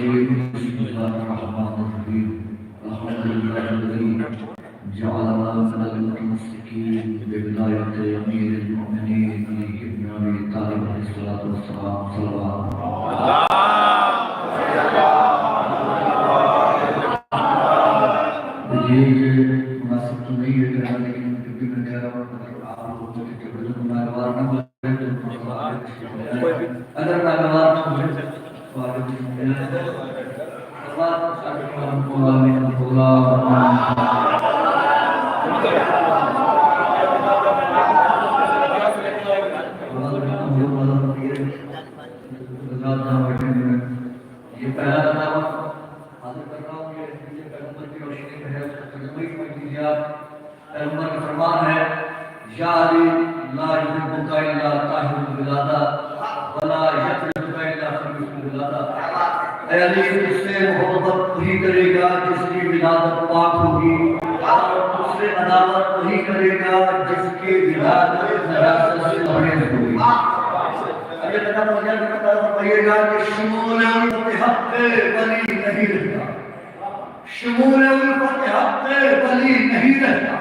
الرجيم بسم الله الرحمن الرحيم الحمد لله الذي جعلنا من المتمسكين بولاية أمير المؤمنين علي بن أبي طالب عليه الصلاة والسلام صلوات یہ مناسب تو نہیں ہے کہنا لیکن کیونکہ میں کہہ رہا ہوں اگر آپ لوگوں کو کہ بدن ناگوار نہ ہو اگر ناگوار نہ ہو تو آگے یہ پہلا دعویٰ حاضر کر رہا ہوں کہ یہ پیغمبر کی روشنی میں ہے اس کا ترجمہ ہی سمجھ لیجیے آپ پیغمبر کا فرمان ہے یا علی لا یحبک الا طاہر الولادہ ولا یقربک الا خبیث الولادہ اے علی اس سے محبت وہی کرے گا جس کی ولادت پاک ہوگی اور اس سے عداوت وہی کرے گا جس کی ولادت نجاست سے پرہیز ہوگی یہ تک مجھے فرمائیے گا کہ شمول الفت حق ولی نہیں رہتا شمول الفت حق ولی نہیں رہتا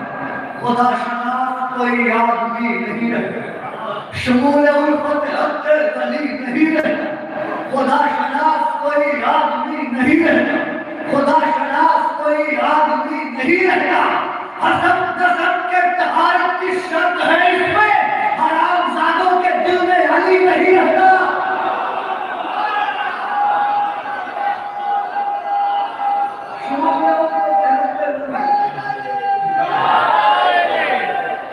خدا شناس کوئی آدمی نہیں رہتا شمول الفت حق ولی نہیں رہتا خدا شناس کوئی آدمی نہیں رہتا خدا شناس کوئی آدمی نہیں رہتا حسب نسب کے طہارت کی شرط ہے اس میں حرام زادوں کے دل میں علی نہیں رہتا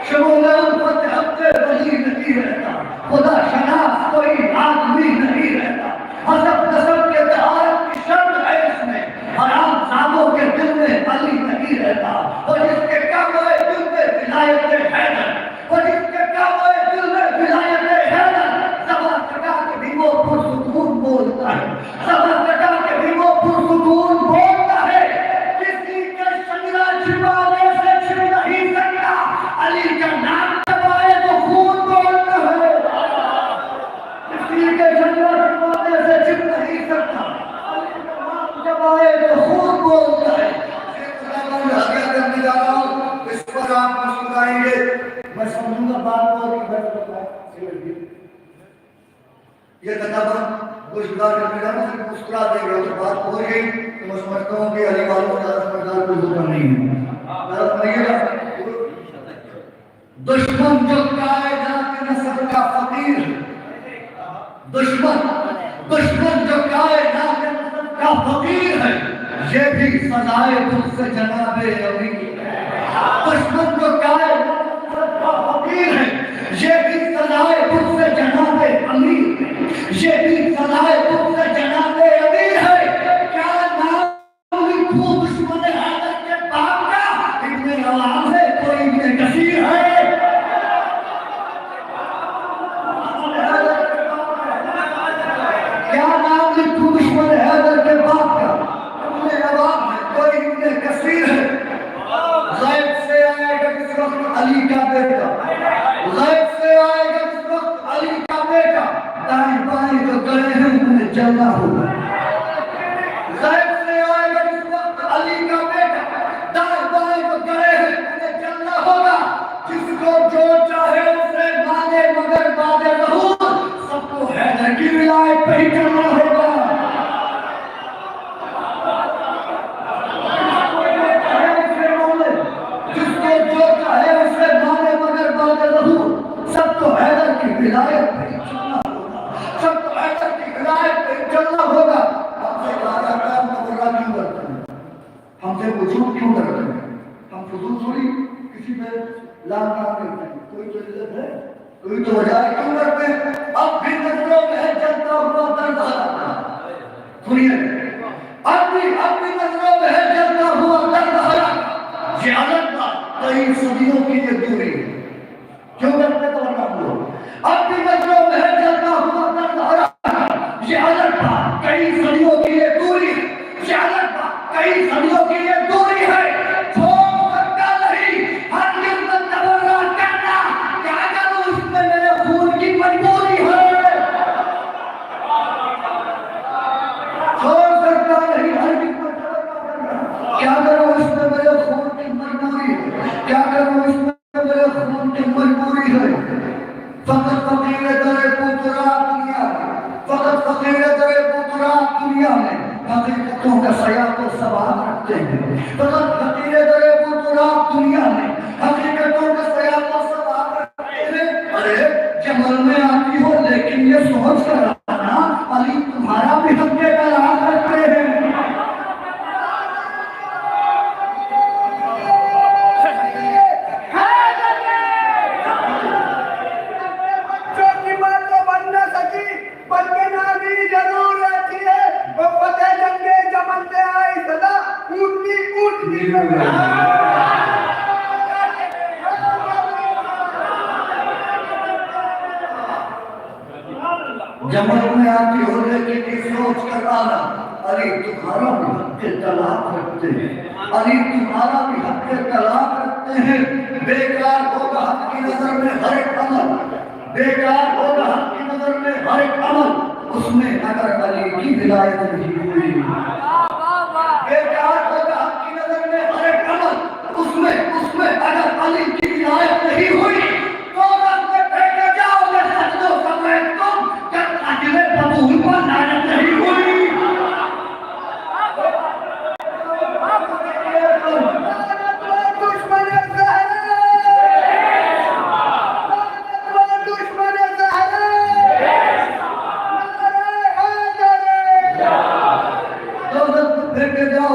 شمول الفت حق ولی نہیں رہتا خدا شناس کوئی آدمی نہیں رہتا حسب نسب کے طہارت کی شرط ہے اس میں حرام زادوں کے دل میں علی نہیں رہتا اور جس کے کعبہ دل میں ولایت حیدر اور جس کے کعبہ دل میں ولایت حیدر زبان کٹا کے بھی وہ پرسکون بولتا ہے زبان کٹا کے بھی وہ پرسکون بولتا ہے کسی کے شجرہ چھپانے سے چھپ نہیں سکتا علی کا نام دبائے تو خون بولتا ہے کسی کے شجرہ چھپانے سے چھپ نہیں سکتا علی کا نام دبائے تو خون بولتا ہے آگے کرنے جا رہا ہوں اس پر آپ مسکرائیں گے میں سمجھوں گا بات کو کہ بات بتائیں یہ کتابہ گوشتگار کرنے جا رہا ہوں مسکرا دیں گے تو بات ہو گئی تو میں سمجھتا ہوں کہ علی والوں کا سمجھدار کوئی ہوتا نہیں ہے دشمن جو کائنات نسب کا فقیر دشمن جو کائنات نسب کا فقیر ہے یہ بھی سزائے دل سے جناب امیر دشمن جو کائنات نسب کا فقیر ہے یہ بھی سزائے دل سے جناب امیر یہ بھی سزائے دل سے جناب امیر ہے کیا نام لکھوں دشمن حیدر کے باپ کا ابن عوام ہے کوئی ابن کثیر ہے کیا نام لکھوں دشمن حیدر کے باپ کا ابن عوام ہے کوئی ابن کثیر ہے غیب سے آئے گا اس وقت علی کا بیٹا غیب سے آئے گا اس وقت علی کا بیٹا دائیں بائیں جو گڑے ہیں انہیں جلنا ہوگا غیب سے آئے گا اس وقت علی کا بیٹا دائیں بائیں جو گڑے ہیں انہیں جلنا ہوگا جس کو جو چاہے اسے مانے مگر بعد ظہور سب کو حیدر کی ولایت پہ ہی کرنا ہوگا جس کو جو چاہے اسے مانے مگر بعد ظہور سب کو حیدر کی ولایت پہ ہی چلنا ہوگا سب کو حیدر کی ولایت پہ ہی چلنا ہوگا ہم سے کہا جاتا ہے مبرہ کیوں کرتے ہیں ہم سے وجود کیوں کرتے ہیں ہم فضول تھوڑی کسی پہ لام کام کرتے ہیں کوئی تو عزت ہے کوئی تو وجہ کیوں کرتے ہیں اب بھی نظروں میں ہے جلتا ہوا درد آتا سنیے اب بھی نظروں میں ہے جلتا ہوا درد آتا یہ عدد بات کئی صدیوں کی یہ دوری ہے کیوں کرتے تو نام لو اب بھی نظروں میں ہے جلتا ہوا درد آتا یہ عدد بات کئی صدیوں کی یہ دوری ہے یہ عدد بات کئی صدیوں کی یہ دوری ہے چھوڑ سکتا نہیں ہر دن میں تبرہ کرنا کیا کروں اس میں میرے خون کی مجبوری ہے چھوڑ سکتا حقیقتوں کا سیاق و سباق رکھتے ہیں. فقط فقیر درے بطراق دنیا میں حقیقتوں کا سیاق و سباق رکھتے ہیں. ارے جمل میں آتی ہو لیکن یہ سوچ کر آنا علی تمہارا بھی حق کے کلام رکھتے ہیں. جمل میں آتی ہو لیکن یہ سوچ کر آنا علی تمہارا بھی حق کے طلاق رکھتے ہیں. علی تمہارا بھی حق کے طلاق رکھتے ہیں. بیکار ہوگا حق کی نظر میں ہر ایک عمل, بیکار ہوگا حق کی نظر میں ہر ایک عمل, اس میں اگر علی کی ولایت نہیں ہوئی. بیکار ہوگا حق کی نظر میں ہر ایک عمل, اس میں اگر علی کی ولایت نہیں ہوئی تو رب میں پھینکے جاؤ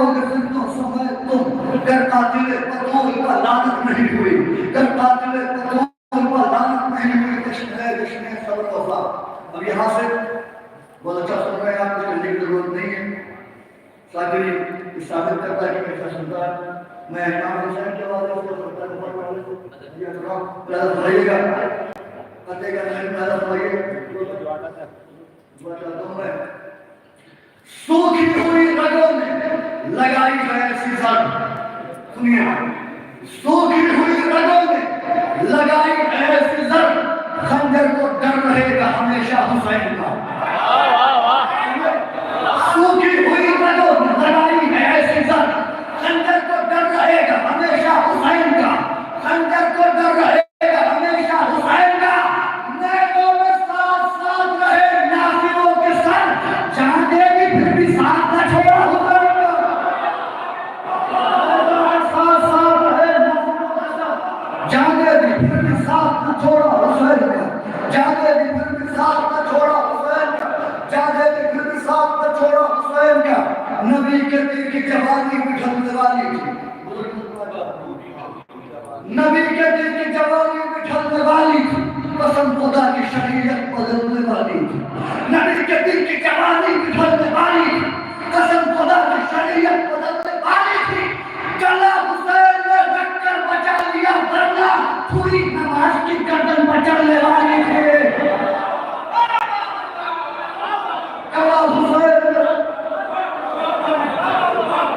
گے سجدوں سمیت تم جب اجل بطول پر لعنت نہیں ہوئی. گر قاتل قتول کا لعنت نہیں ہوئی, گر قاتل قتول کا لعنت نہیں ہوئی. دشمن صبر و وفا. اب یہاں سے بہت اچھا سن رہے ہیں آپ, کچھ کرنے کی ضرورت نہیں ہے. ساتھی اس ثابت کرتا ہے کہ ایسا سنتا ہے. میں امام حسین کے والے کو سنتا ہے اوپر والے کو یہ اکرام پیدا فرمائیے گا, کرتے گا نہیں پیدا فرمائیے. سوکھی ہوئی رگوں میں لگائی ہے ایسی زر. سنیے, سوکھی ہوئی رگوں میں لگائی ہے ایسی زر, خنجر کو ڈر رہے گا ہمیشہ حسین کا. سوکھی ہوئی رگوں میں لگائی ہے ایسی زر, خنجر کو ڈر رہے گا ہمیشہ حسین کا. خنجر کو ڈر رہے گا ہمیشہ حسین کا. نیکوں میں ساتھ ساتھ رہے نافروں کے سر, جہاں دے گی پھر بھی ساتھ نہ چھوڑا حسین کا. ساتھ ساتھ رہے نافروں کے سر, جہاں دے گی پھر بھی ساتھ نہ چھوڑا حسین کا. جہاں دے گی پھر بھی ساتھ نہ چھوڑا حسین کا. جہاں دے گی پھر بھی ساتھ نہ چھوڑا حسین کا. نبی کے دل کی جوانی بٹھلنے والی تھی, نبی کے دل کی جوانی بٹھلنے والی تھی, قسم خدا کی شریعت بدلنے والی تھی. نبی کے دل کی جوانی بٹھلنے والی تھی, قسم خدا کی شریعت بدلنے والی تھی. گلا حسین نے رکھ کر بچا لیا, ورنہ پوری نماز کی گردن بچلنے والی تھی. گلا حسین نے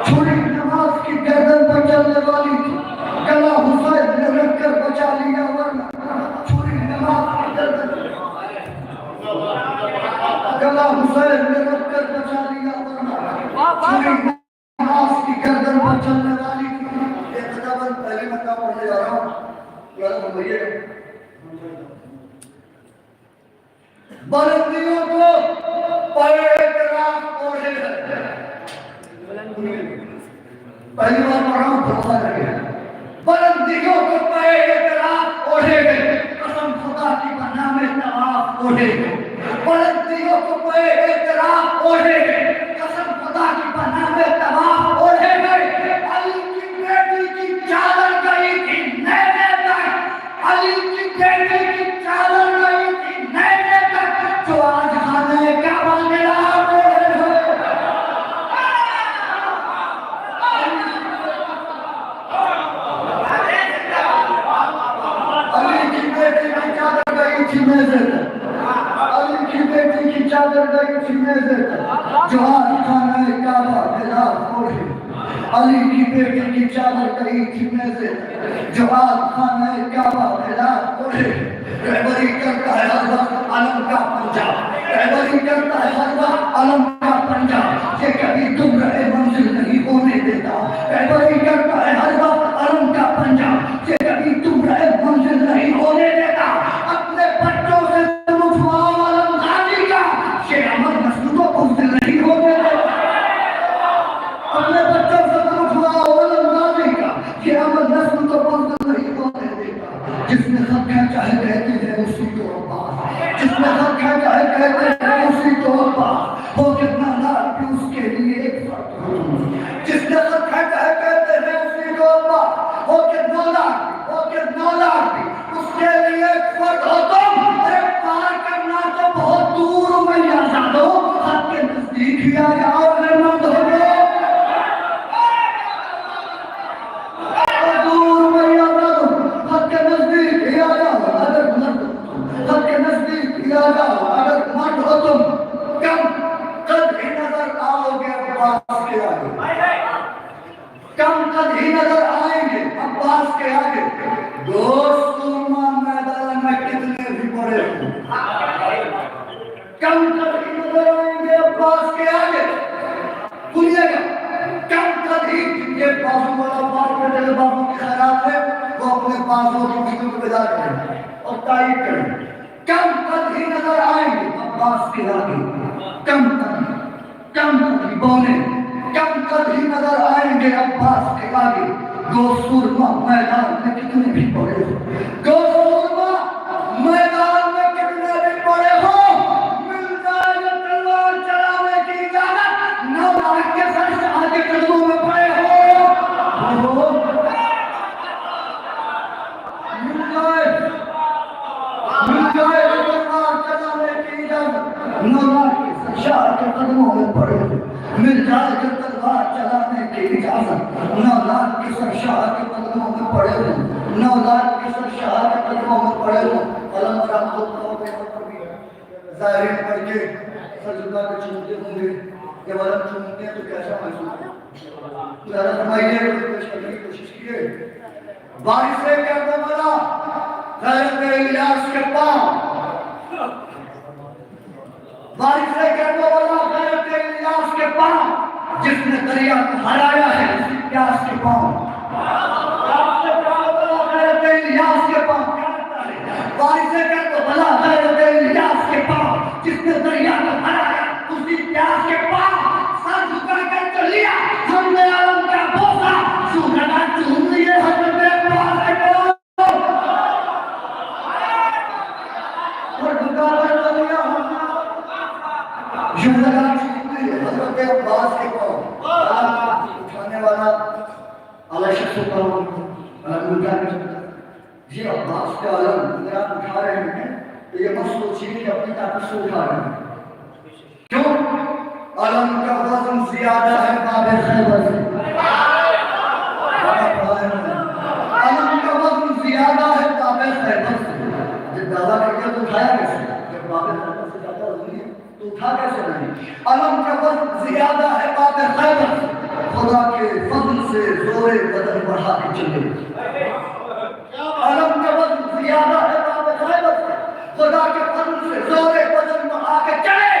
چھری نماز کی گردن بچلنے والی تھی. گلا حسین نے رکھ کر بچا لیا, ورنہ چھری نماز کی گردن. گلا حسین نے رکھ کر بچا لیا, ورنہ چھری نماز کی گردن بچلنے والی تھی. یہ خطابت پہلی مرتبہ پڑھنے جا رہا ہوں, یاد رکھیے. بلندیوں کو پائے اعتراف اوڑھے ہے. پہلی بار پڑھ رہا ہوں, بھروسہ رکھے. بلندیوں کو پائے اعتراف اوڑھے گئے, قسم خدا کی پناہ میں طواف اوڑھے گئے. بلندیوں کو پائے اعتراف اوڑھے گئے, قسم خدا کی پناہ میں طواف اوڑھے گئے. علی کی بیٹی کی چادر گئی تھی نینے تک, علی کی بیٹی کی چادر گئی تھی نینے تک, جو آج خانہ کعبہ میں آپ رہے ہیں. علی کی بیٹی کی چادر گئی تھی نیزے تک, علی کی بیٹی کی چادر گئی تھی نیزے تک, جو آج خانہ کعبہ میں آپ اوڑھے. علی کی بیٹی کی چادر گئی تھی نیزے تک, جو آج خانہ کعبہ میں آپ اوڑھے. رہبری کرتا ہے ہر وقت علم کا پنجہ, رہبری کرتا ہے ہر وقت علم کا پنجہ, یہ کبھی تم رہے منزل نہیں ہونے دیتا. رہبری کرتا ہے ہر وقت علم کا پنجہ, یہ کبھی تم رہے منزل نہیں ہونے دیتا. اپنے بچوں سے تم اٹھواؤ علم غازی کا, یہ عمل نسل کو منزل نہیں ہونے دیتا. کہتے ہیں اسی طور پر ہو کتنا لاکھ بھی اس کے لیے ایک فرد ہو جس نے سب کہتا ہے کہتے ہیں اسی طور پر ہو کتنا لاکھ بھی اس کے لیے ایک فرد ہو تم پار کرنا تو بہت دور میں یا جانو آپ کے نزدیک ہی آ جاؤ اگر مرد ہو گئے دور میں یا جانو آپ کے نزدیک ہی آ جاؤ اگر مرد آپ کے نزدیک ہی آ جاؤ اگر مرد ہو تم کم قد ہی نظر آؤ گے عباس کے آگے کم قد ہی نظر آئیں گے عباس کے آگے دوست سورما میدان میں کتنے بھی بڑے ہوں کم قد ہی نظر آئیں گے عباس کے آگے سنیے گا کم قد ہی یہ بازو والا بات میں جلے بازو کی خیرات ہے وہ اپنے بازو کی مشکل کو بیدار کریں اور تائید کریں کم قد ہی نظر آئیں گے عباس کے آگے کم قد ہی بولے کم قد ہی نظر آئیں گے عباس کے آگے گو سورما میدان میں کتنے بھی پڑے ہو گو سورما میدان میں کتنے بھی پڑے ہو مل جائے گا تلوار چلانے کی اجازت 9 لاکھ کے سر سے آگے قدموں میں پڑے ہو مل جائے تلوار چلانے کی اجازت 9 لاکھ کے سر سے آگے قدموں میں پڑے ہو مل جائے گا تلوار چلانے کی اجازت 9 لاکھ کے سرشاہ کے قدموں میں پڑے ہوں 9 لاکھ کے سرشاہ کے قدموں میں پڑے ہوں علم رحمت اللہ پہ ظاہرین پڑھ کے سجدہ کے چونتے ہوں گے جب علم چونتے ہیں تو کیسا محسوس ہے ذرا فرمائیے پیش کرنے کی کوشش کیے بارش سے کہتا بلا غیرت الیاس کے پاؤں بارش سے کہتا بلا غیرت الیاس کے پاؤں جس نے دریا کو ہرایا ہے اسی پیاس کے پاؤں غیرت الیاس کے پاؤں بارش سے کہتا بلا غیرت الیاس کے پاؤں جس نے دریا کو ہرایا اسی پیاس کے پاؤں سر جھکا کر تو لیا ہم نے عالم کا بوسا سوکھنا چون لیے حضرت عباس کے پاؤں اور جھکا کر تو لیا یوں لگا چون لیے حضرت عباس کے پاؤں اٹھانے والا اللہ شخص پر علم اٹھا کر یہ عباس کا علم اگر آپ اٹھا رہے ہیں تو یہ مت سوچیے کہ اپنی طاقت سے اٹھا رہے ہیں کیوں علم کا وزن زیادہ ہے باب خیبر سے علم کا وزن زیادہ ہے باب خیبر سے جب دعویٰ کر کے تو اٹھایا کیسے جب باب خیبر سے زیادہ وزن ہے تو اٹھا کیسے نہیں علم کا وزن زیادہ ہے باب خیبر سے خدا کے فضل سے زور بدن بڑھا کے چلے علم کا وزن زیادہ ہے باب خیبر سے خدا کے فضل سے زور بدن بڑھا کے چلے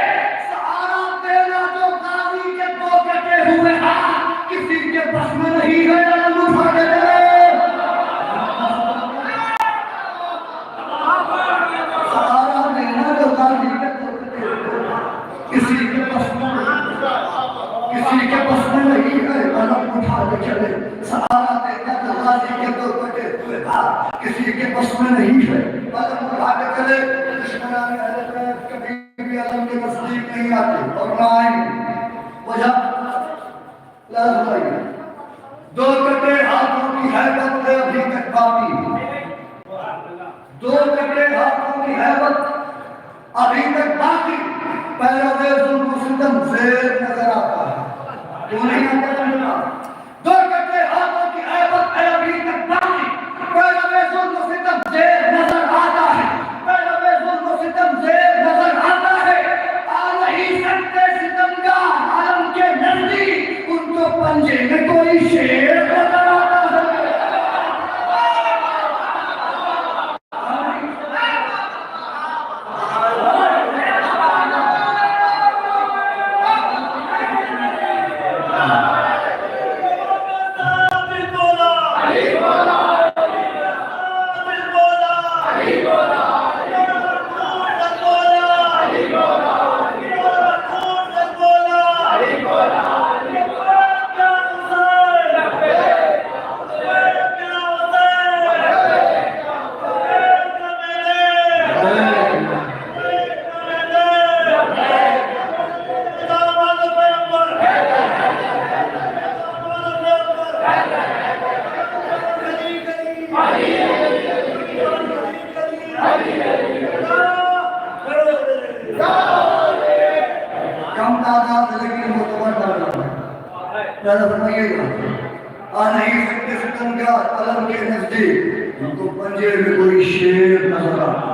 سہارا دینا جو غازی کے دو کٹے ہوئے ہاتھ کسی کے بس میں نہیں ہے علم اٹھا کے چلے سہارا دینا جو غازی کے دو کٹے ہوئے کسی کے بس میں کسی کے بس میں نہیں ہے علم اٹھا کے چلے سہارا دینا جو غازی کے دو کٹے ہوئے ہاتھ کسی کے بس میں نہیں ہے علم اٹھا کے چلے دشمنان اہل بیت کبھی بھی علم کے نزدیک نہیں آتے اور نہ آئیں گے وجہ لازم آئیے دو کٹے ہاتھوں کی حیبت ہے ابھی تک باقی دو کٹے ہاتھوں کی حیبت ابھی تک باقی پیروے ظلم و ستم زیر نظر آتا ہے کیوں نہیں آتا دو کٹے ہاتھوں کی حیبت ہے ابھی تک باقی پیروے ظلم و ستم زیر نظر آتا ہے پیروے ظلم و ستم زیر نظر آتا ہے آ نہیں سکتے ستمگار عالم کے نزدیک ان کو پنجے میں کوئی شیر نظر آتا ہے پیدا فرمائیے گا آ نہیں سکتے ستم کا قلم کے نزدیک ان کو پنجے میں کوئی شیر نظر آتا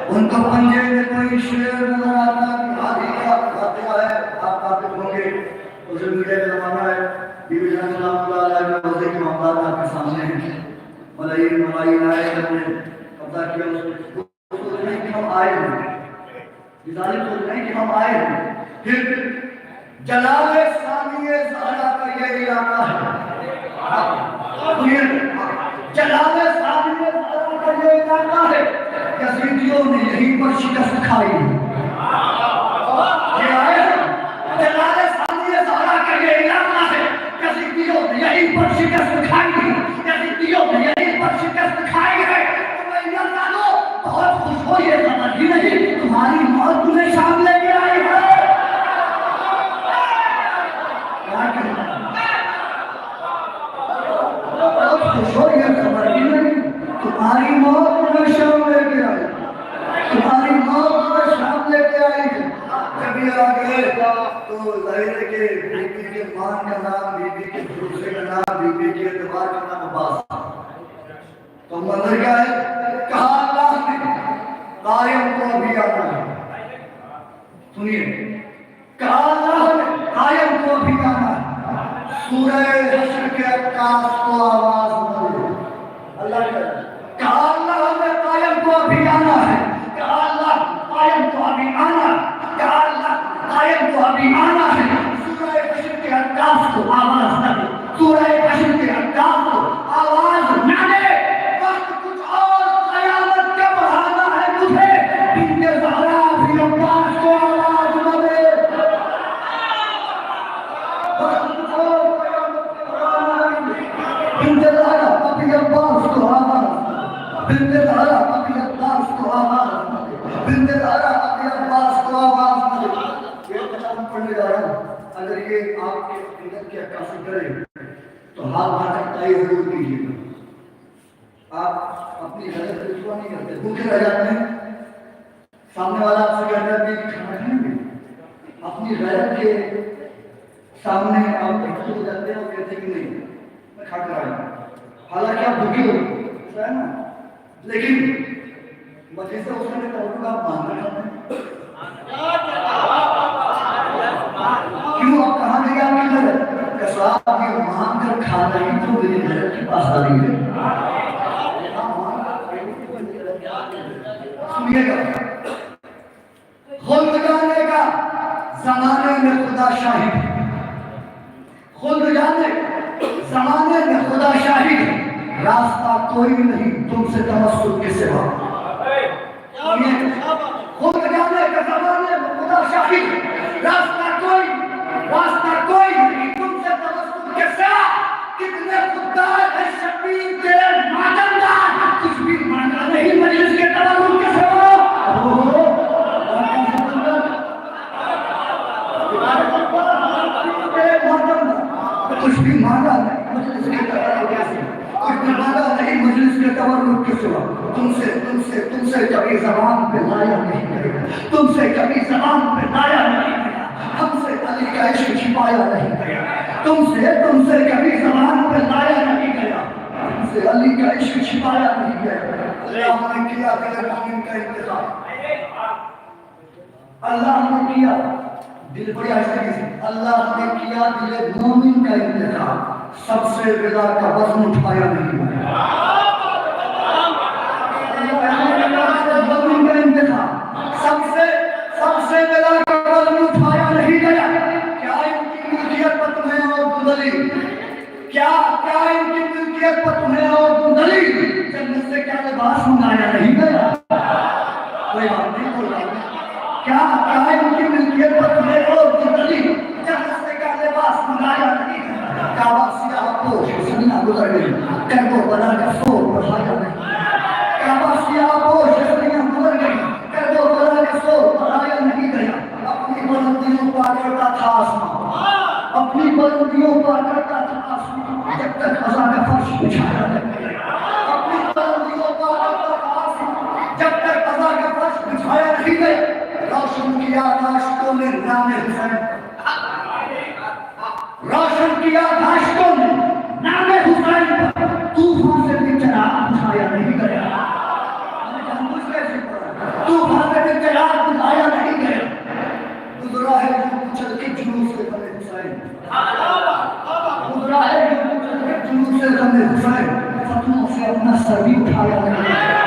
ان کو پنجے میں کوئی شیر نظر آتا آدھی کا فاتحہ ہے آپ قابل ہوں گے سوشل میڈیا کا زمانہ ہے بی بی جان سلام اللہ علیہ وسلم کے معاملات آپ کے سامنے ہیں ملائی آئے نے قبضہ کیا اس کو سوچ نہیں کہ ہم آئے ہیں ظالم سوچ نہیں کہ ہم آئے ہیں پھر جلال ثانی زہرا کا یہ علاقہ ہے جلال ثانی زہرا کا یہ علاقہ ہے یزیدیوں نے یہیں پر شکست کھائی یہ آئے جلال ثانی زہرا کا یہ علاقہ ہے یزیدیوں نے یہیں پر شکست کھائی یزیدیوں نے یہیں پر شکست کھائی ہے تمہیں اللہ دو بہت خوش ہو یہ خبر ہی نہیں تمہاری موت تمہیں شام لے کے آئی ہے تمہاری موت میں شام لے کے آئی تمہاری موت میں شام لے کے آئی کبھی آگے تو ظاہر ہے کہ بی بی کے مان کا نام بی بی کے بھروسے کا نام بی بی کے اعتبار کا نام عباس تو منظر کیا ہے کہا اللہ نے قائم کو ابھی آنا ہے سنیے کہا اللہ نے قائم کو ابھی آنا ہے سورہ حشر کے عکاس کو آواز مدے اللہ کہا اللہ نے قائم کو ابھی آنا ہے کہا اللہ قائم کو ابھی آنا کہا اللہ قائم کو ابھی آنا ہے سورہ حشر کے عکاس کو آواز نہ دے سورہ حشر کے عکاس کو آواز نہ دے وقت کچھ اور قیامت کا بڑھانا ہے مجھے بنت زہرا بھی عباس کو آواز نہ دے وقت کچھ اور قیامت کا بڑھانا ہے بنت زہرا ابھی عباس کو آواز بنت زہرا ابھی عباس کو آواز بنت زہرا ابھی عباس کو آواز یہ کلام پڑھنے جا رہا ہوں اگر یہ آپ کے عقیدت کی عکاسی کرے تو ہاتھ بھاٹا تائی ضرور کیجیے گا آپ اپنی غلط رسوا نہیں کرتے بھوکے رہ جاتے ہیں سامنے والا آپ سے کہتا ہے کہ کھانا کھائیں گے اپنی غیرت کے سامنے آپ بھٹکے ہو جاتے ہیں اور کہتے ہیں کہ نہیں میں کھا کر آیا حالانکہ آپ بھوکے ہو ایسا ہے نا لیکن مجھے سے اس نے تعلق آپ مان کر کھاتے ہیں کیوں آپ کہاں گئے آپ کی غیرت کہ صاحب یہ مان کر کھانا ہی تو میری غیرت کی پاسداری ہے سنیے گا خلد جانے کا زمانے میں خدا شاہد خلد جانے زمانے میں خدا شاہد راستہ کوئی نہیں تم سے تمسک کے سوا خلد جانے کا زمانے میں خدا شاہد راستہ کوئی نہیں تم سے تمسک کے سوا کتنے خوددار ہے شبیر تیرے ماتمدار کچھ بھی مانا نہیں مجلس کے تمسک کے سوا کچھ بھی مانگا نہیں مجلس کے تورک کے سوا تم سے کبھی زبان پہ لایا نہیں گیا تم سے کبھی زبان پہ لایا نہیں گیا ہم سے علی کا عشق چھپایا نہیں گیا تم سے کبھی زبان پہ لایا نہیں گیا ہم سے علی کا عشق چھپایا نہیں گیا اللہ نے کیا دل مومن کا انتخاب اللہ نے کیا دل بڑی آہستگی سے اللہ نے کیا دل مومن کا انتخاب سب سے غذا کا وزن اٹھایا نہیں گیا مومن کا انتخاب سب سے غذا کا وزن اٹھایا نہیں گیا کیا ان کی ملکیت پر تمہیں اور دندلی کیا ان کی ملکیت پر تمہیں اور دندلی جنت سے کیا لباس منگایا نہیں گیا کوئی بات نہیں کوئی بات نہیں کیا ان کی ملکیت پر تمہیں اور دندلی جنت سے کیا لباس منگایا نہیں گیا کعبہ سیاہ پوش سنیاں گزر گئی کربو بلا کا سور بڑھایا نہیں کعبہ سیاہ پوش سنیاں گزر گئی کربو بلا کا سور بڑھایا نہیں گیا اپنی بلندیوں پا کرتا تھا آسمان اپنی بلندیوں پا کرتا تھا آسمان جب تک خزاں کا فرش بچھایا نہیں گیا اپنی بلندیوں پا کرتا تھا آسمان جب تک خزاں کا فرش بچھایا نہیں گیا روشن کیا آکاش کو نے نام حسین روشن کی یادداشتوں میں نام حسین پر طوفان سے بھی چراغ بجھایا نہیں گیا. طوفان سے بھی چراغ بجھایا نہیں گیا. گزرا ہے جو کچل کے جلوس سے غم حسین. گزرا ہے جو کچل کے جلوس سے غم حسین. فتنوں سے اپنا سر بھی اٹھایا نہیں گیا.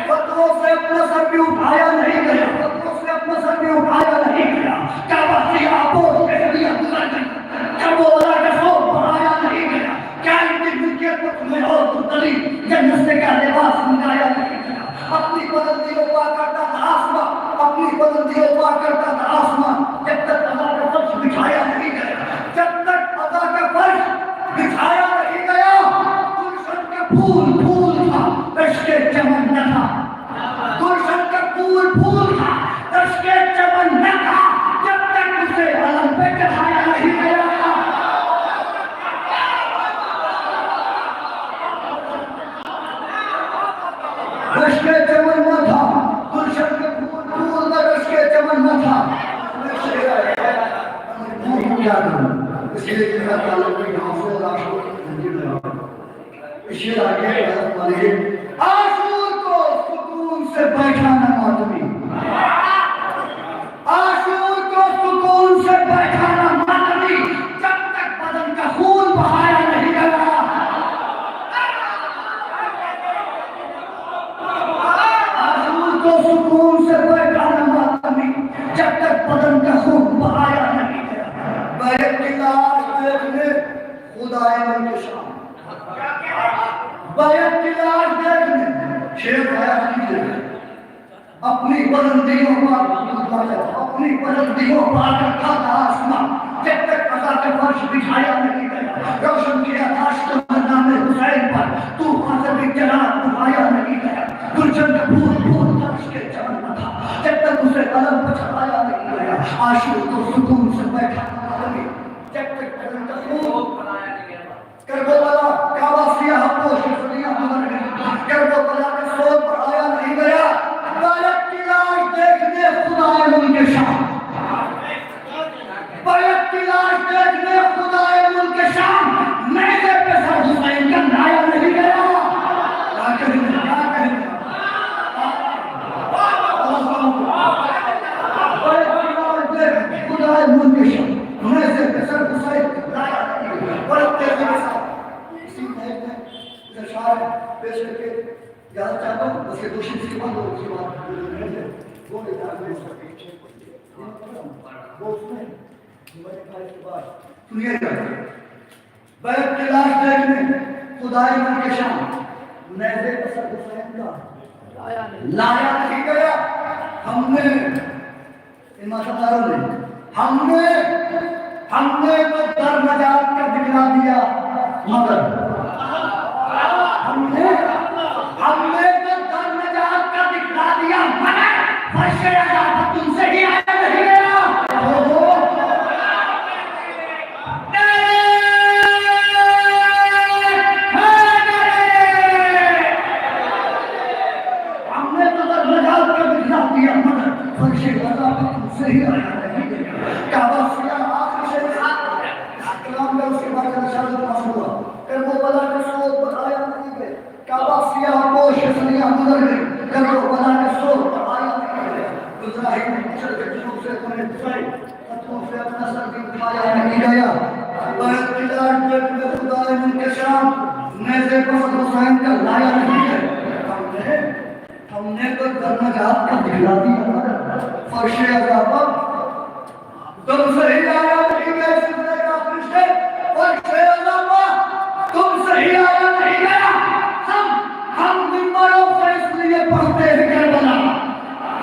فتنوں سے اپنا سر بھی اٹھایا نہیں گیا. فتنوں سے اپنا سر بھی اٹھایا نہیں گیا. کعبہ کی آبوں سے دیا گزر گئی. کربلا کا خوف بڑھایا نہیں گیا. کیا ان کی ملکیت پر تمہیں اور تلی جنت سے کا لباس منگایا نہیں گیا. اپنی بلندیوں پا کرتا تھا آسمان. اپنی بلندیوں پا کرتا تھا آسمان. جب تک ادا کا فرش بچھایا نہیں گیا. جب تک ادا کا فرش بچھایا نہیں گیا. گلشن کا پھول پھول تھا, رشک چمن نہ تھا. گلشن کا پھول پھول تھا, رشک چمن نہ تھا. جب تک اسے علم پہ چڑھایا نہیں گیا. رشک چمن نہ تھا. گلشن کا پھول پھول تھا, رشک چمن نہ تھا. کیا کروں اس لیے کہ میں تعلق میں یہاں سے آشور کی زندگی میں رہا ہوں. شیر آگے حضرت مالک آشور کو سکون سے بیٹھانا ماتمی. آشور کو سکون سے بیٹھانا ماتمی. جب تک بدن کا خون بہایا نہیں گیا. آشور کو سکون سے بیٹھانا ماتمی. جب تک بدن کا خون بہایا نہیں گیا. بیت کی لاش دیکھنے خدائے ملک شام. بیت کی لاش دیکھنے شیر حیات کی دیکھنے اپنی بلندیوں پر اپنی بلندیوں پر رکھا تھا آسمان. جب تک عزا کا فرش بچھایا نہیں گیا. روشن کیا داشتوں میں نام حسین پر طوفان سے بھی چراغ بجھایا نہیں گیا. گلشن کا پھول پھول تھا, رشک چمن نہ تھا. جب تک اسے علم پہ چڑھایا نہیں گیا. عاشق کو سکون سے بیٹھانا نہیں. جب تک بدن کا خون کربلا کعبہ سیاہ پوش دنیا گزر گئی. کربلا کے سور پر آیا نہیں گیا. بیت کی لاش دیکھنے خدائے ملک شام. بیت کی لاش دیکھنے خدائے ملک شام. میدے پہ سر حسین کا لایا نہیں گیا. کیا کہیں گے, کیا کہیں گے. بیت کی لاش دیکھنے خدائے ملک شام. میدے پہ سر حسین کا لایا نہیں گیا. بڑے تیزی کے ساتھ اسی محل میں اشعار پیش کر کے یاد چاہتا ہوں. بس یہ دوشی سے بند ہو اس کے بعد وہ ادار میں وہ اس میں اس کے بعد سنیے گا. بیت کی لاش دیکھنے خدائے ملک شام. نیزے پر سر حسین کا لایا نہیں گیا. ہم نے ایمانداروں نے ہم نے تو در نجات کا دکھلا دیا, مگر ہم نے تو در نجات کا دکھلا دیا, مگر فرش عذاب تم سے ہی آیا نہیں گیا. ہم نے تو در نجات کا دکھلا دیا, مگر فرش عذاب تم سے ہی آیا نہیں گیا. کعبہ سیاہ آخر سے کلام میں اس کے بعد رسالت پاس ہوا. کربلا کے سور پر آیا نہیں گیا. کعبہ سیاہ پوش دنیا گزر گئی. کربلا کے سور پر آیا نہیں گیا. گزرا ہی چل کے جنوب سے اپنے حسین. فتنوں سے اپنا سر بھی اٹھایا نہیں گیا. بیت کی لاش دیکھنے خدائے ملک شام. نیزے پر سر حسین کا لایا نہیں گیا. ہم نے تو در نجات کا دکھلا دیا, مگر فرش عذاب تم سے ہی آیا نہیں گیا. سلسلے کا فرشتے فرش عذاب تم سے ہی آیا نہیں گیا. ہم منبروں سے اس لیے پڑھتے ہیں کربلا.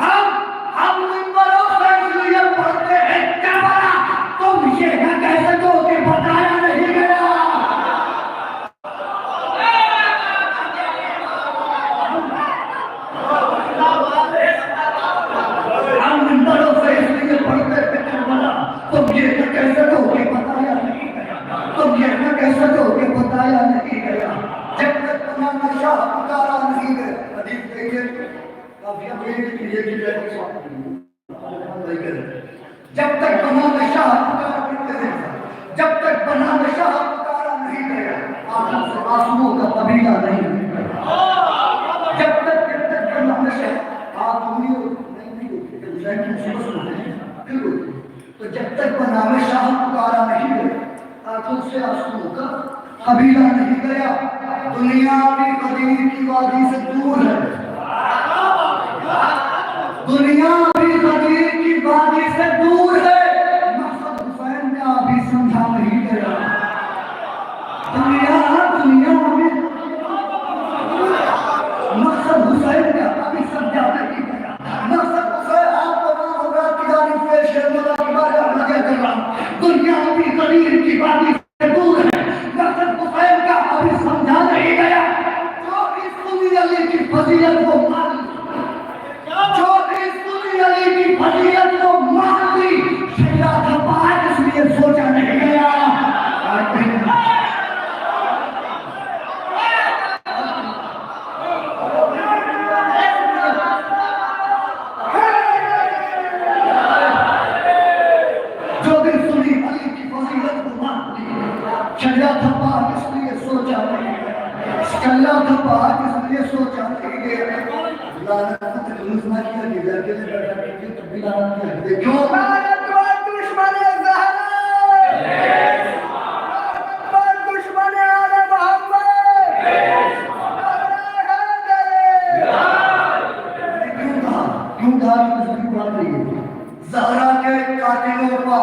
ہم منبروں سے اس لیے پڑھتے ہیں کربلا. تم یہ نہ کہہ سکو کہ بتایا نہیں گیا. ہم منبروں سے اس لیے پڑھتے ہیں کربلا. تم یہ نہ کہہ سکو کہ بتایا نہیں گیا. تم یہ نہ کہہ سکو کہ بتایا نہیں گیا. جب تک تمہارا شاہ پکارا نہیں گیا. حدیث کہیے کافی اپنے لیے کہ جب تک بنا شاہ پکارا کرتے تھے، جب تک بنا شاہ پکارا نہیں گیا آنکھوں سے آنسوؤں کا قبیلہ نہیں گیا، جب تک بنا شاہ آپ انہیں نہیں ہوتے کہ حسین کی مصیبت ہوتے ہیں پھر ہوتے ہیں، تو جب تک بنا شاہ پکارا نہیں گیا آنکھوں سے آنسوؤں کا قبیلہ نہیں گیا، دنیا بھی قدیر کی وادی سے دور ہے، دنیا بھی قدیر کی وادی سے دور ہے، مقصد حسین کا بھی سمجھا نہیں گیا، دنیا بھی مقصد حسین کا ابھی سمجھا نہیں گیا، مقصد حسین آپ کو نام ہوگا تجاری پیش ہے مدہ کی بارے میں کر رہا ہوں، دنیا بھی قدیر کی وادی سے دور ہے، مقصد حسین کا ابھی سمجھا نہیں گیا، جو اس سنی علی کی فضیلت کو مان جو اس سنی علی کی فضیلت کو مان لی شریعت کا پاک اس لیے سوچا نہیں گیا، جو بھی سنی علی کی فضیلت کو مان لی شریعت کا پاک اس لیے سوچا نہیں گیا، شریعت کا پاک اس لیے سوچا نہیں گیا، لعنت نہ کیا کہ در کے بیٹھا کہ تو بھی لعنت کیا کہ کیوں لعنت پر دشمن زہرا لعنت پر دشمن آل محمد کیوں کہا کہ اس کی بات نہیں ہے زہرا کے قاتلوں پر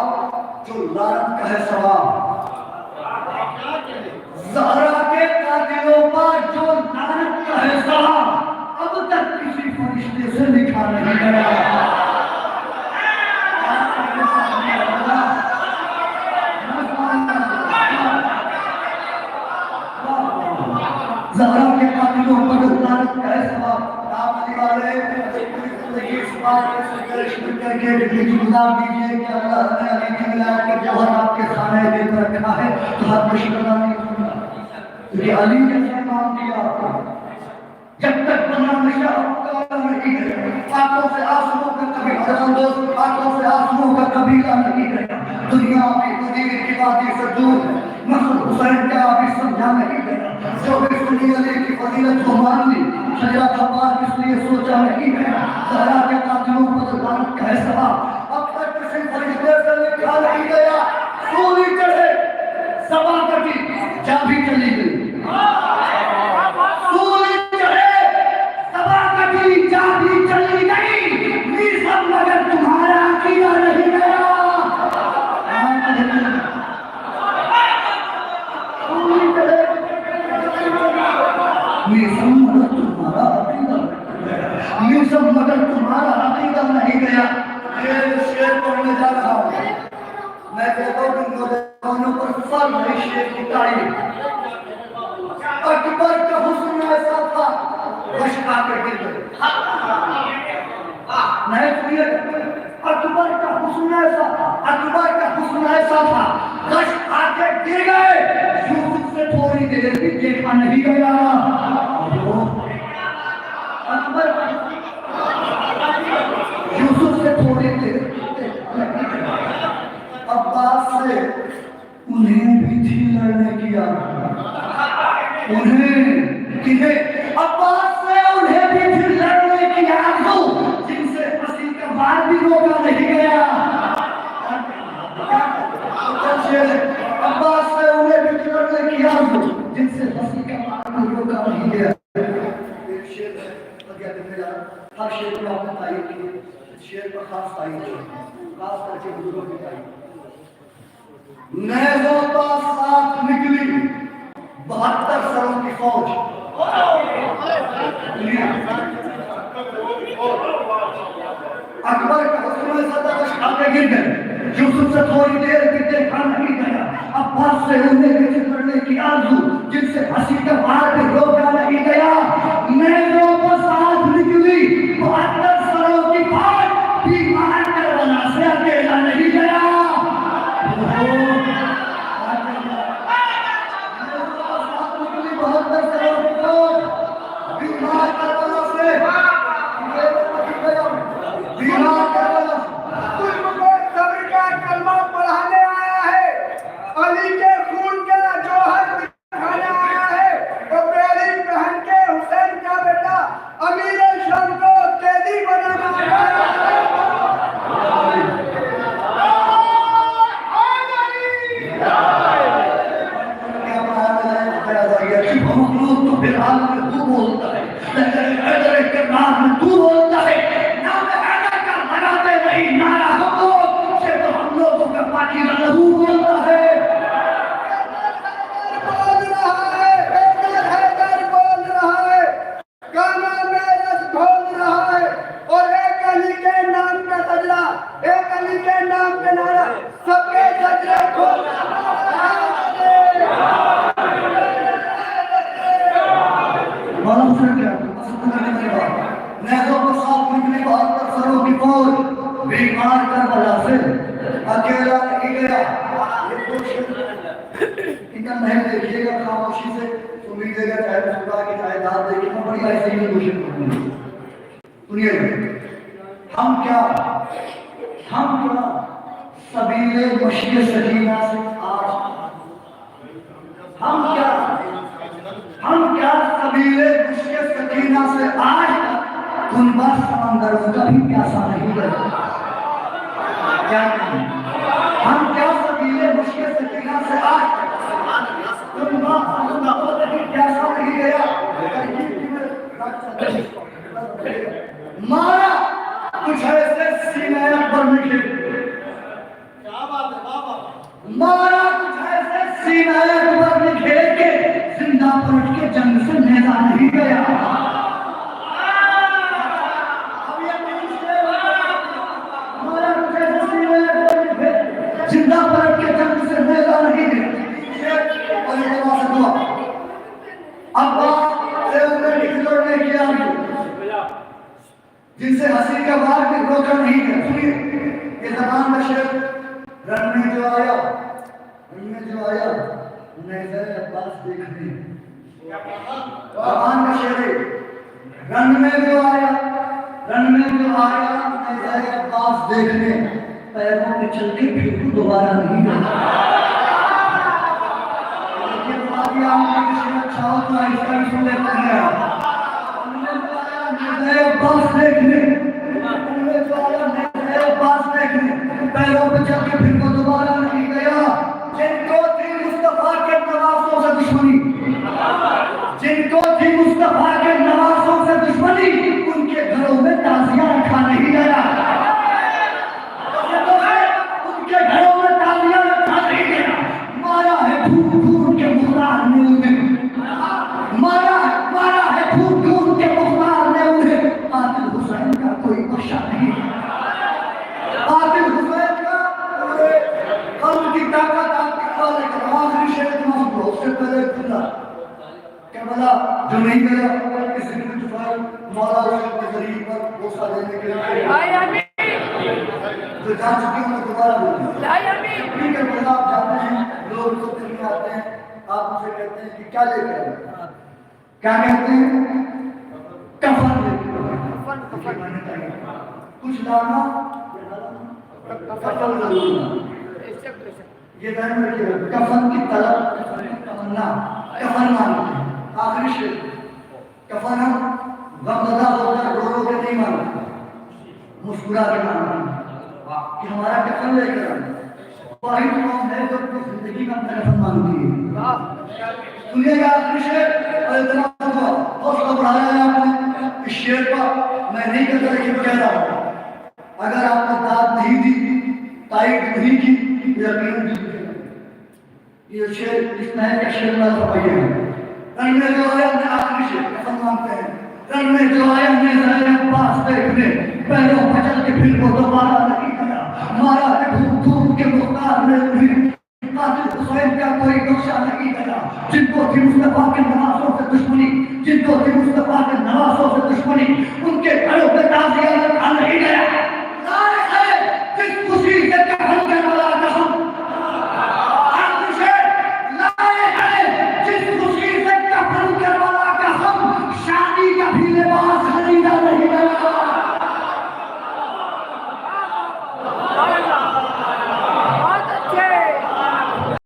جو لعنت کا ہے ثواب، زہرا کے قاتلوں پر جو لعنت کا ہے ثواب اب تک کسی فرشتے سے لکھا نہیں گیا، زہرا کے قاتلوں پر لعنت کا ہے ثواب، آپ علی والے زندگی اس بات کے سرکرشن کر کے زندگی گزار دیجئے کہ اللہ نے علی کی ولایت کا جوہر آپ کے سامنے دے کر رکھا ہے تو ہاتھ میں شکر نہیں کرنا، کیونکہ علی نے فرمان دیا آپ کو جب تک بنا شاہ پکارا نہیں گیا آنکھوں سے آنسوؤں کا کبھی حضرت دوست آنکھوں سے آنسوؤں کا قبیلہ نہیں گیا، دنیا بھی قدیر کی وادی سے دور ہے، مقصد حسین کا بھی سمجھا نہیں گیا، جو بھی سنی علی کی فضیلت کو مان لی شریعت کا پاک اس لیے سوچا نہیں گیا، زہرا کے قاتلوں پر لعنت کا ہے ثواب اب تک کسی فرشتے سے لکھا نہیں گیا، سولی چڑھے سبا کٹی جا بھی چلی گئی، سولی چڑھے سبا کٹی جا بھی چلی گئی، یہ سب مگر تمہارا عقیدہ نہیں گیا، سولی چڑھے یہ سب مگر تمہارا عقیدہ، یہ سب مگر تمہارا عقیدہ نہیں گیا، یہ شعر پڑھنے جا رہا ہوں، میں کہتا ہوں کہ نوجوانوں پر فرض ہے شعر کی تعریف، اکبر کا حسن ایسا تھا بشکا کے گر گئے، نہیں سنیے اکبر کا حسن ایسا تھا، اکبر کا حسن ایسا تھا غش آ کے گر گئے، یوسف سے تھوڑی دیر بھی دیکھا نہیں گیا، اکبر یوسف سے تھوڑی دیر عباس سے انہیں بھی تھی لڑنے کی عباس سے انہیں بھی تھی لڑنے کی آرزو جن سے پسی کا بار بھی روکا نہیں گیا، عباس سے انہیں بھی تھی لڑنے کی آرزو جن سے پسی کا بار بھی روکا نہیں گیا، ایک شعر ہے ہر شعر کو آپ نے تعریف کی، شعر پر خاص تعریف ہے، خاص کر کے بزرگوں کی تعریف، نیزوں کا ساتھ نکلی 72 سروں کی فوج، اکبر کا حسن ایسا تھا کہ کھا کے گر گئے، یوسف سے تھوڑی دیر بھی دیکھا نہیں گیا، عباس سے انہیں بھی لڑنے کی آرزو جن سے پھنسی کا بار بھی روکا نہیں گیا، نیزوں کا ساتھ نکلی 72 سروں کی فوج، بیمار کربلا سے اکیلا نہیں گیا، کے نام پہ نعرہ سب کے ججرے کھولنا معلوم سے کیا نیزوں کو ساتھ نکلی 72 سروں کی فوج بیمار کربلا سے اکیلا نہیں گیا. اتنا نہیں دیکھیے گا خاموشی سے امیدے گا چاہے خدا کی تعداد دیکھیں میں بڑی ایسے ہی کوشش کروں گی. سنیے ہم کیا سبیل مشی سکینہ سے آج ہم کیا سبیل مشی سکینہ سے آج کنبہ سمندروں کا بھی پیاسا نہیں گیا. ہم کیا سبیل مشی سکینہ سے آج کنبہ سمندروں کا بھی پیاسا نہیں گیا. مارا کچھ ایسے سینے اکبر میں کھل مارا کچھ ایسے سینے اکبر میں کھیل کے زندہ پلٹ کے جنگ سے نیزہ نہیں گیا. مارا کچھ ایسے سینے اکبر میں کھیل زندہ پلٹ کے جنگ سے نیزہ نہیں گیا. عباس سے انہیں نکلور نے کیا جن سے حسین کا بار بھی روکا نہیں گیا. سنیے یہ زمان کا شعر رن میں جو آیا نیزہ عباس دیکھنے. زمان کا شعر رن میں جو آیا نیزہ عباس دیکھنے پیروں میں چل کے پھر کو دوبارہ نہیں گیا. لیکن بات یہ آپ کی کسی میں اچھا ہو تو اس کا بھی سن لیتے ہیں. عباس دیکھنے پیروں پہ چل کے پھر کو دوبارہ نہیں گیا. جن کو تھی مصطفیٰ کے نوازوں سے دشمنی ان کے گھروں میں تازیاں رکھا نہیں گیا. مارا ہے پھوٹ پھوٹ کے مختار نے انہیں مارا ہے پھوٹ پھوٹ کے مختار نے انہیں. قاتل حسین کا کوئی بخشا نہیں. قاتل حسین کا قلب کی طاقت آپ کے خالق آخری شہد محبوب اس سے پہلے خدا کربلا جو نہیں گیا اس دن میں جفائی مولا رسول کے ذریعے پر بوسہ دینے کے لیے جو جان چکے ہیں انہیں دوبارہ بولیں. کربلا آپ جاتے ہیں لوگ تو دلنے آتے ہیں آپ اسے کہتے ہیں کہ کیا لے کر کیا کہتے ہیں کفن لے کر کچھ لانا کفن ضرور. یہ دہن میں کیا کفن کی طلب کفن کی تمنا کفن مانتے ہیں. آخری شعر کفن ہم غمزدہ ہو کر رو رو کے نہیں مانتے مسکرا کے مانتے ہیں کہ ہمارا کفن لے کر واحد قوم ہے جو اپنی زندگی میں اپنا کفن مانگتی ہے. سنیے گا آخری شعر اور اعتماد ہوا حوصلہ بڑھایا ہے آپ نے اس شعر پر. میں نہیں کہتا لیکن کہہ رہا ہوں اگر آپ نے داد نہیں دی تائید نہیں کی یقین یہ شعر اس نئے کا شعر اللہ فرمائیے ہیں. رن میں جو آیا نے آخری شعر کفن مانگتے ہیں. رن میں جو آیا نے ظاہر عباس دیکھنے پیروں بچل کے پھر کو دوبارہ نہیں گیا. مارا ہے دھوم دھوم کے مختار نے انہیں قاتل حسین کا کوئی نقشہ نہیں گیا. جن کو تھی مصطفیٰ کے نوازوں سے دشمنی ان کے گھروں پہ تازیہ